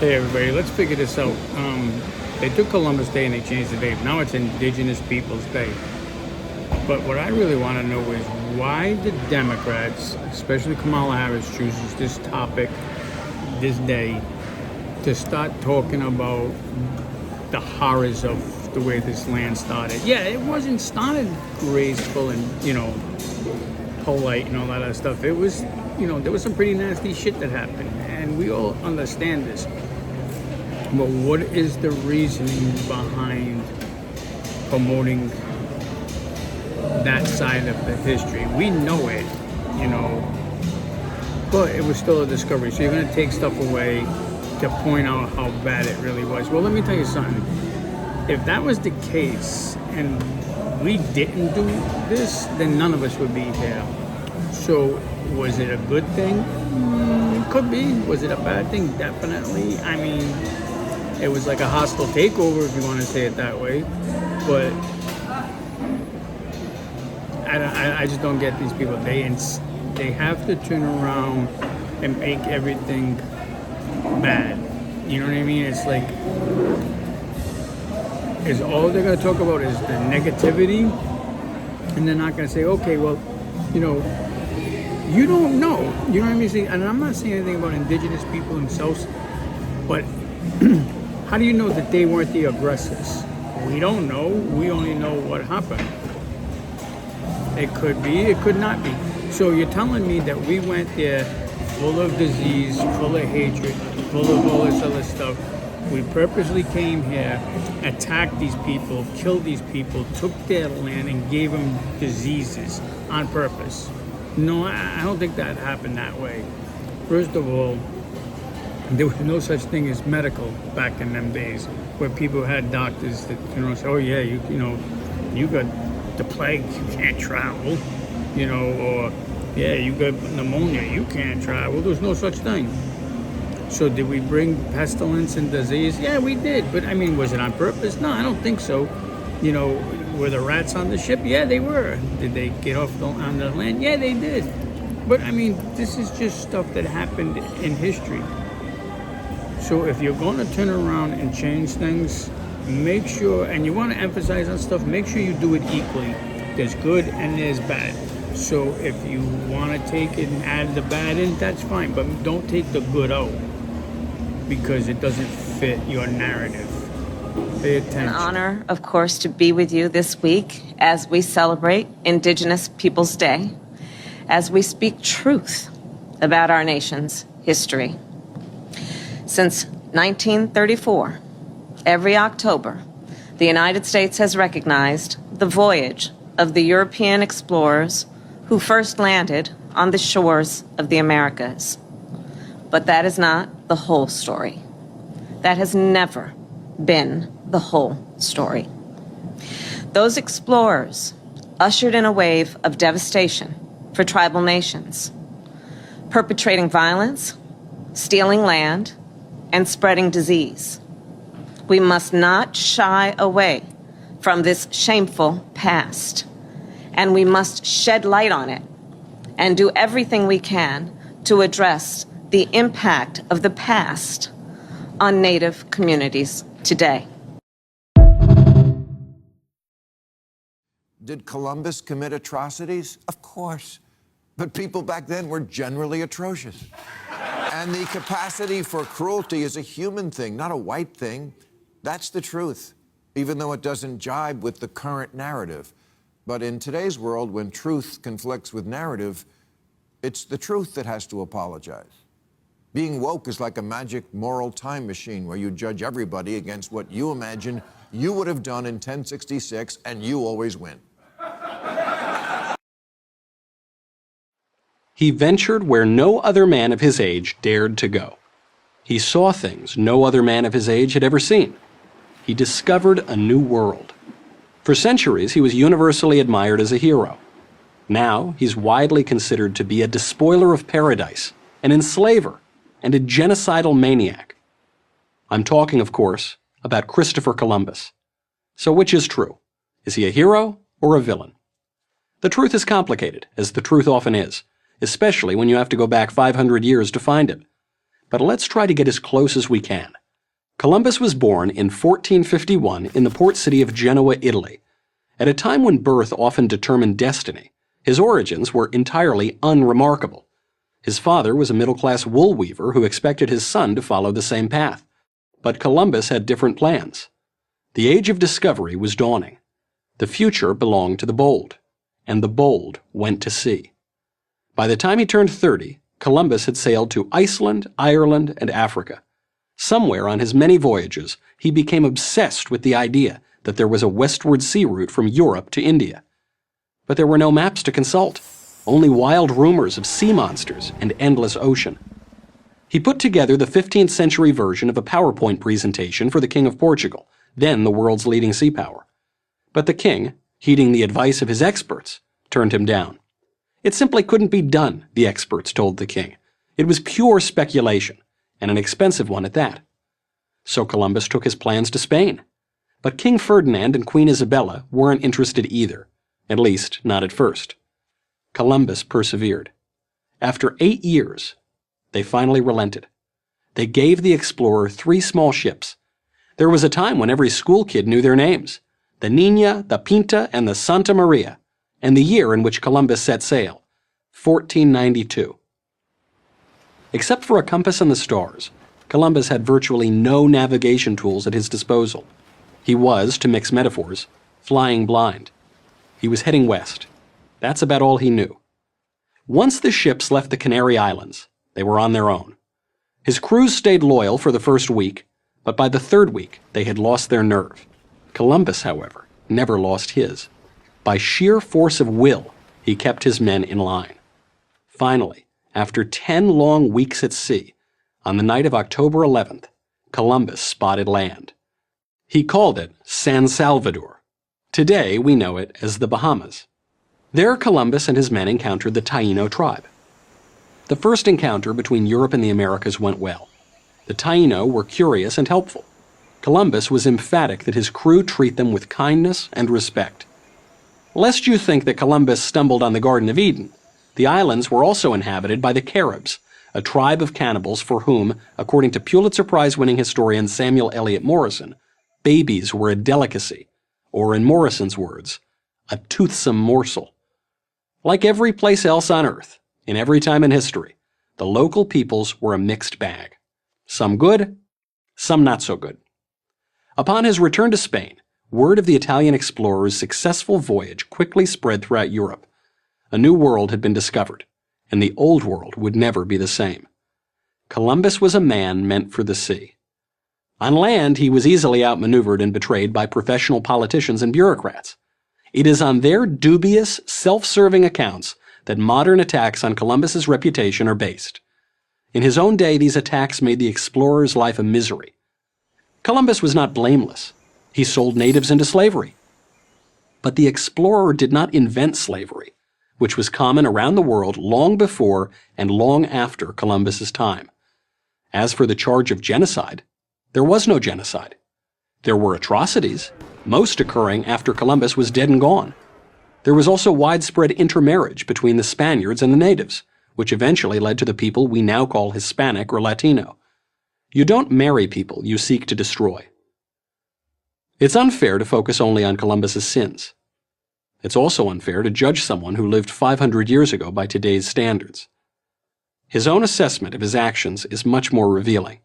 Hey everybody, let's figure this out. They took Columbus Day and they changed the date. Now it's Indigenous Peoples Day. But what I really want to know is why the Democrats, especially Kamala Harris, chooses this topic, this day, to start talking about the horrors of the way this land started. Yeah, it wasn't started graceful and, polite and all that other stuff. It was, there was some pretty nasty shit that happened. And we all understand this. But what is the reasoning behind promoting that side of the history? We know it, but it was still a discovery. So you're going to take stuff away to point out how bad it really was. Well, let me tell you something. If that was the case and we didn't do this, then none of us would be here. So was it a good thing? Could be. Was it a bad thing? Definitely. I mean, it was like a hostile takeover, if you want to say it that way. But I just don't get these people. They have to turn around and make everything bad. You know what I mean? It's like, is all they're going to talk about is the negativity, and they're not going to say, okay, well, you don't know. You know what I mean? See, and I'm not saying anything about indigenous people themselves, but how do you know that they weren't the aggressors? We don't know. We only know what happened. It could be, it could not be. So you're telling me that we went there full of disease, full of hatred, full of all this other stuff. We purposely came here, attacked these people, killed these people, took their land and gave them diseases on purpose. No, I don't think that happened that way. First of all, there was no such thing as medical back in them days, where people had doctors that say, oh yeah, you got the plague, you can't travel, or yeah, you got pneumonia, you can't travel. There was no such thing. So did we bring pestilence and disease? Yeah, we did. But I mean, was it on purpose? No, I don't think so. Were the rats on the ship? Yeah, they were. Did they get off on the land? Yeah, they did. But I mean, this is just stuff that happened in history. So if you're going to turn around and change things, make sure, and you want to emphasize on stuff, make sure you do it equally. There's good and there's bad. So if you want to take it and add the bad in, that's fine. But don't take the good out, because it doesn't fit your narrative. Pay attention. It's an honor, of course, to be with you this week as we celebrate Indigenous Peoples Day, as we speak truth about our nation's history. Since 1934, every October, the United States has recognized the voyage of the European explorers who first landed on the shores of the Americas. But that is not the whole story. That has never been the whole story. Those explorers ushered in a wave of devastation for tribal nations, perpetrating violence, stealing land, and spreading disease. We must not shy away from this shameful past, and we must shed light on it and do everything we can to address the impact of the past on Native communities today. Did Columbus commit atrocities? Of course. But people back then were generally atrocious. And the capacity for cruelty is a human thing, not a white thing. That's the truth, even though it doesn't jibe with the current narrative. But in today's world, when truth conflicts with narrative, it's the truth that has to apologize. Being woke is like a magic moral time machine where you judge everybody against what you imagine you would have done in 1066, and you always win. He ventured where no other man of his age dared to go. He saw things no other man of his age had ever seen. He discovered a new world. For centuries, he was universally admired as a hero. Now, he's widely considered to be a despoiler of paradise, an enslaver, and a genocidal maniac. I'm talking, of course, about Christopher Columbus. So which is true? Is he a hero or a villain? The truth is complicated, as the truth often is, especially when you have to go back 500 years to find it. but let's try to get as close as we can. Columbus was born in 1451 in the port city of Genoa, Italy. At a time when birth often determined destiny, his origins were entirely unremarkable. His father was a middle-class wool weaver who expected his son to follow the same path. But Columbus had different plans. The age of discovery was dawning. The future belonged to the bold, and the bold went to sea. By the time he turned 30, Columbus had sailed to Iceland, Ireland, and Africa. Somewhere on his many voyages, he became obsessed with the idea that there was a westward sea route from Europe to India. But there were no maps to consult, only wild rumors of sea monsters and endless ocean. He put together the 15th century version of a PowerPoint presentation for the King of Portugal, then the world's leading sea power. But the king, heeding the advice of his experts, turned him down. It simply couldn't be done, the experts told the king. It was pure speculation, and an expensive one at that. So Columbus took his plans to Spain. But King Ferdinand and Queen Isabella weren't interested either, at least not at first. Columbus persevered. After 8 years, they finally relented. They gave the explorer 3 small ships. There was a time when every school kid knew their names: the Nina, the Pinta, and the Santa Maria, and the year in which Columbus set sail, 1492. Except for a compass and the stars, Columbus had virtually no navigation tools at his disposal. He was, to mix metaphors, flying blind. He was heading west. That's about all he knew. Once the ships left the Canary Islands, they were on their own. His crews stayed loyal for the first week, but by the 3rd week they had lost their nerve. Columbus, however, never lost his. By sheer force of will, he kept his men in line. Finally, after 10 long weeks at sea, on the night of October 11th, Columbus spotted land. He called it San Salvador. Today we know it as the Bahamas. There Columbus and his men encountered the Taino tribe. The first encounter between Europe and the Americas went well. The Taino were curious and helpful. Columbus was emphatic that his crew treat them with kindness and respect. Lest you think that Columbus stumbled on the Garden of Eden, the islands were also inhabited by the Caribs, a tribe of cannibals for whom, according to Pulitzer Prize-winning historian Samuel Eliot Morison, babies were a delicacy, or in Morison's words, a toothsome morsel. Like every place else on Earth, in every time in history, the local peoples were a mixed bag. Some good, some not so good. Upon his return to Spain, word of the Italian explorer's successful voyage quickly spread throughout Europe. A new world had been discovered, and the old world would never be the same. Columbus was a man meant for the sea. On land, he was easily outmaneuvered and betrayed by professional politicians and bureaucrats. It is on their dubious, self-serving accounts that modern attacks on Columbus's reputation are based. In his own day, these attacks made the explorer's life a misery. Columbus was not blameless. He sold natives into slavery. But the explorer did not invent slavery, which was common around the world long before and long after Columbus's time. As for the charge of genocide, there was no genocide. There were atrocities, most occurring after Columbus was dead and gone. There was also widespread intermarriage between the Spaniards and the natives, which eventually led to the people we now call Hispanic or Latino. You don't marry people you seek to destroy. It's unfair to focus only on Columbus's sins. It's also unfair to judge someone who lived 500 years ago by today's standards. His own assessment of his actions is much more revealing.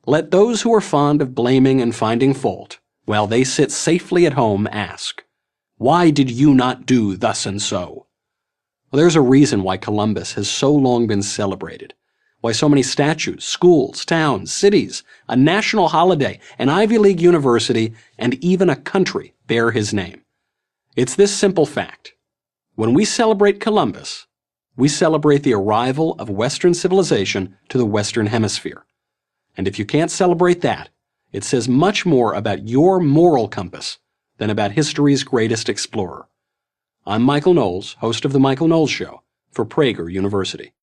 Let those who are fond of blaming and finding fault, while they sit safely at home, ask, "Why did you not do thus and so?" Well, there's a reason why Columbus has so long been celebrated, why so many statues, schools, towns, cities, a national holiday, an Ivy League university, and even a country bear his name. It's this simple fact. When we celebrate Columbus, we celebrate the arrival of Western civilization to the Western Hemisphere. And if you can't celebrate that, it says much more about your moral compass than about history's greatest explorer. I'm Michael Knowles, host of The Michael Knowles Show, for Prager University.